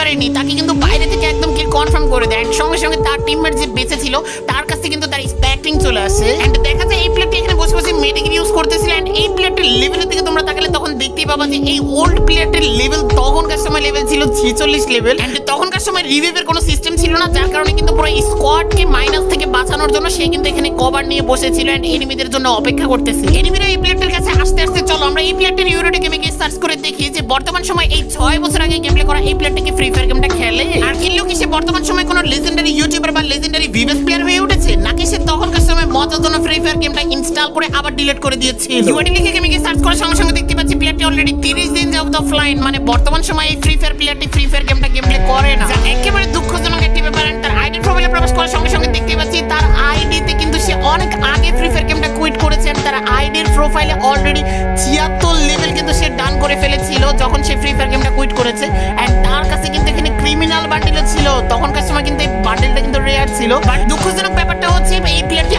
পারেনি, তাকে কিন্তু বাইরে থেকে একদম কিল কনফার্ম করে দেয়। সঙ্গে সঙ্গে তার টিমমেট যে বেঁচে ছিল তার কাছে কিন্তু তার স্প্যাক্টিং চলে আসে। এন্ড দেখা যায় এই প্লেয়ারটি এখানে বসে বসে মেডিকেল ইউজ করতেছিল। এন্ড এই প্লেয়ারটির লেভেলের দিকে তোমরা তাকালে তখন দেখতেই পাবা যে এই ওল্ড প্লেয়ারটির লেভেল তখনকার সময় লেভেল ছিল 46 লেভেল। এন্ড তখনকার সময় রিভাইভের কোনো সিস্টেম ছিল না, যার কারণে কিন্তু পুরো স্কোয়াডকে মাইনাস থেকে বাঁচানোর জন্য সে কিন্তু এখানে কভার নিয়ে বসেছিল এন্ড এনিমিদের জন্য অপেক্ষা করতেছে। এনিমিরা এই প্লেয়ারটির কাছে আসতে আসতে চলো আমরা এই প্লেয়ারটির ইউরোটে গেমে গিয়ে সার্চ করে দেখি যে বর্তমান সময় এই 6 বছর আগে গেমপ্লে করা এই প্লেয়ারটিকে ফ্রি ফায়ার গেমটা খেলে। আর খেললেও কি সে বর্তমান সময় কোনো লেজেন্ডারি ইউটিউবার বা লেজেন্ডারি ভিভাস প্লেয়ার হয়ে উঠেছে, নাকি সে তখনকার সময় মজার জন্য ফ্রি ফায়ার গেমটা ইনস্টল করে আবার ডিলিট করে দিয়েছে। ইউআইডি লিখে গেমে গিয়ে সার্চ করার সঙ্গে সঙ্গে দেখতে পাচ্ছি প্লেয়ারটি অলরেডি 30 দিন যাবত অফলাইন, মানে বর্তমান সময় এই ফ্রি ফায়ার প্লেয়ারটি ফ্রি ফায়ার গেমটা গেমপ্লে করে না, যা একেবারে দুঃখজনক একটি ব্যাপার। তার আইডি প্রোফাইলে প্রবেশ করার সঙ্গে সঙ্গে দেখতে পাচ্ছি তার আইডিতে কিন্তু সে অনেক আগে ফ্রি ফায়ার গেমটা কুইট করেছে। তার আইডির প্রোফাইলে অলরেডি 76 লেভেল কিন্তু সে ডান করে ফেলেছিল যখন সে ফ্রি ফায়ার গেমটা কুইট করেছে। এন্ড তার কাছে কিন্তু এখানে ক্রিমিনাল বান্ডেল ছিল, তখনকার সময় কিন্তু এই বান্ডেলটা কিন্তু রেয়ার ছিল। বাট দুঃখজনক ব্যাপারটা হচ্ছে এই প্লেয়ারটি